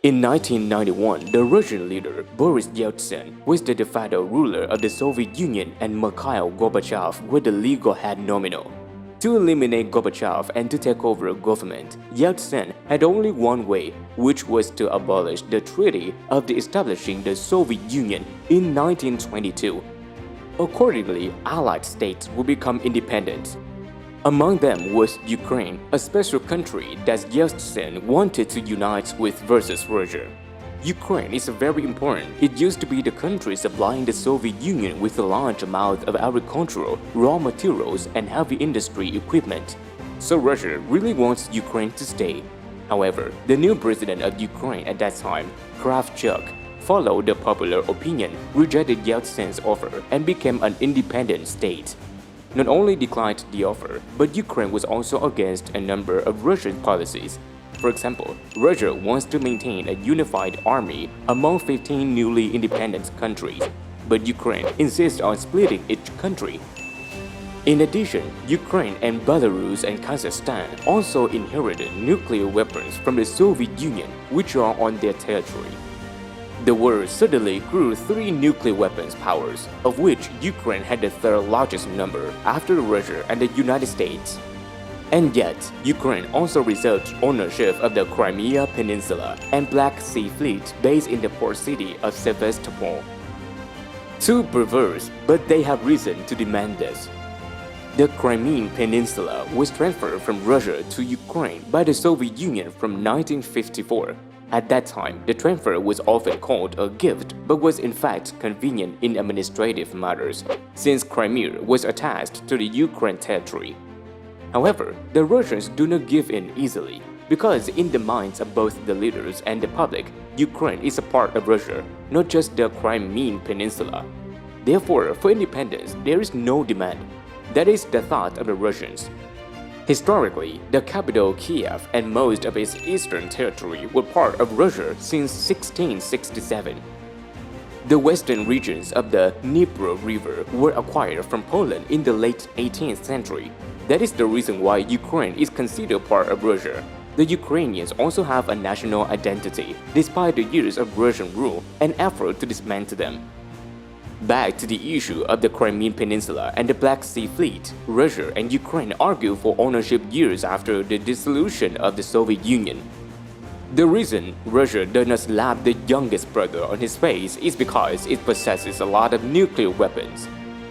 In 1991, the Russian leader Boris Yeltsin was the de facto ruler of the Soviet Union and Mikhail Gorbachev were the legal head nominal. To eliminate Gorbachev and to take over government, Yeltsin had only one way, which was to abolish the treaty of the establishing the Soviet Union in 1922. Accordingly, Allied states would become independent. Among them was Ukraine, a special country that Yeltsin wanted to unite with versus Russia. Ukraine is very important. It used to be the country supplying the Soviet Union with a large amount of agricultural, raw materials, and heavy industry equipment. So Russia really wants Ukraine to stay. However, the new president of Ukraine at that time, Kravchuk, followed the popular opinion, rejected Yeltsin's offer, and became an independent state. Not only declined the offer, but Ukraine was also against a number of Russian policies. For example, Russia wants to maintain a unified army among 15 newly independent countries, but Ukraine insists on splitting each country. In addition, Ukraine and Belarus and Kazakhstan also inherited nuclear weapons from the Soviet Union, which are on their territory. The world suddenly grew 3 nuclear weapons powers, of which Ukraine had the third largest number after Russia and the United States. And yet, Ukraine also reserved ownership of the Crimea Peninsula and Black Sea Fleet based in the port city of Sevastopol. Too perverse, but they have reason to demand this. The Crimean Peninsula was transferred from Russia to Ukraine by the Soviet Union from 1954. At that time, the transfer was often called a gift but was in fact convenient in administrative matters, since Crimea was attached to the Ukraine territory. However, the Russians do not give in easily, because in the minds of both the leaders and the public, Ukraine is a part of Russia, not just the Crimean Peninsula. Therefore, for independence, there is no demand. That is the thought of the Russians. Historically, the capital Kiev and most of its eastern territory were part of Russia since 1667. The western regions of the Dnieper River were acquired from Poland in the late 18th century. That is the reason why Ukraine is considered part of Russia. The Ukrainians also have a national identity, despite the years of Russian rule and effort to dismantle them. Back to the issue of the Crimean Peninsula and the Black Sea Fleet, Russia and Ukraine argue for ownership years after the dissolution of the Soviet Union. The reason Russia does not slap the youngest brother on his face is because it possesses a lot of nuclear weapons.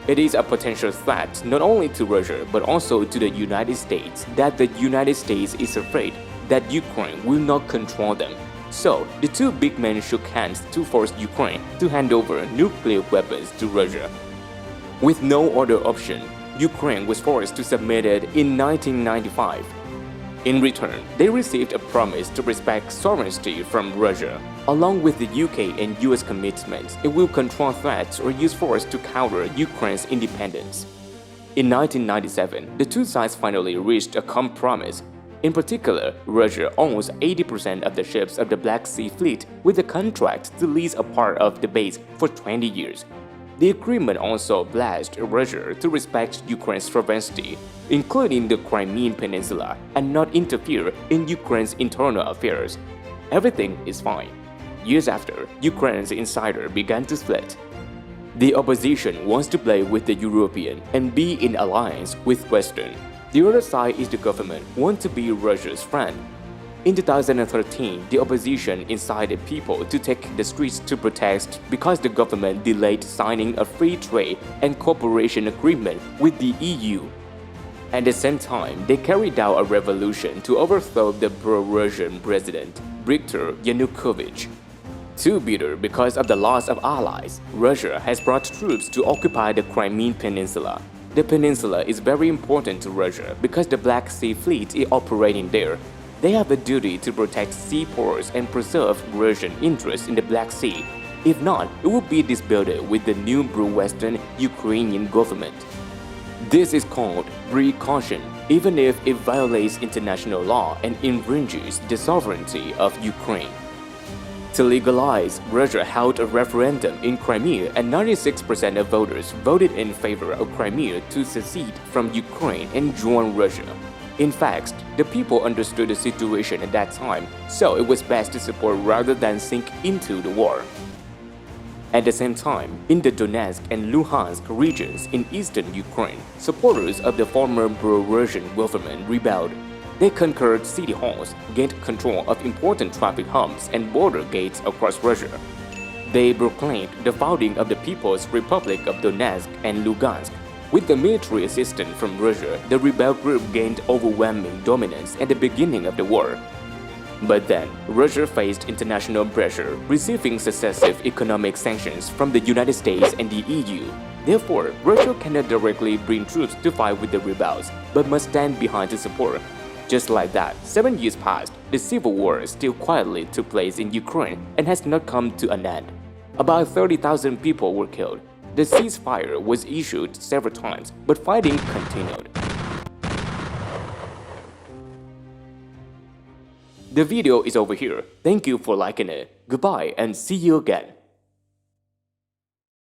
It is a potential threat not only to Russia but also to the United States that the United States is afraid that Ukraine will not control them. So, the two big men shook hands to force Ukraine to hand over nuclear weapons to Russia. With no other option, Ukraine was forced to submit it in 1995. In return, they received a promise to respect sovereignty from Russia. Along with the UK and US commitments, it will control threats or use force to counter Ukraine's independence. In 1997, the two sides finally reached a compromise. In particular, Russia owns 80% of the ships of the Black Sea Fleet with a contract to lease a part of the base for 20 years. The agreement also obliged Russia to respect Ukraine's sovereignty, including the Crimean Peninsula, and not interfere in Ukraine's internal affairs. Everything is fine. Years after, Ukraine's insider began to split. The opposition wants to play with the European and be in alliance with Western. The other side is the government want to be Russia's friend. In 2013, the opposition incited people to take the streets to protest because the government delayed signing a free trade and cooperation agreement with the EU. At the same time, they carried out a revolution to overthrow the pro-Russian president, Viktor Yanukovych. Too bitter because of the loss of allies, Russia has brought troops to occupy the Crimean Peninsula. The peninsula is very important to Russia because the Black Sea Fleet is operating there. They have a duty to protect seaports and preserve Russian interests in the Black Sea. If not, it will be disputed with the new pro-Western Ukrainian government. This is called precaution, even if it violates international law and infringes the sovereignty of Ukraine. To legalize, Russia held a referendum in Crimea and 96% of voters voted in favor of Crimea to secede from Ukraine and join Russia. In fact, the people understood the situation at that time, so it was best to support rather than sink into the war. At the same time, in the Donetsk and Luhansk regions in eastern Ukraine, supporters of the former pro-Russian government rebelled. They conquered city halls, gained control of important traffic hubs and border gates across Russia. They proclaimed the founding of the People's Republic of Donetsk and Lugansk. With the military assistance from Russia, the rebel group gained overwhelming dominance at the beginning of the war. But then, Russia faced international pressure, receiving successive economic sanctions from the United States and the EU. Therefore, Russia cannot directly bring troops to fight with the rebels, but must stand behind to support. Just like that, 7 years passed, the civil war still quietly took place in Ukraine and has not come to an end. About 30,000 people were killed. The ceasefire was issued several times, but fighting continued. The video is over here. Thank you for liking it. Goodbye and see you again.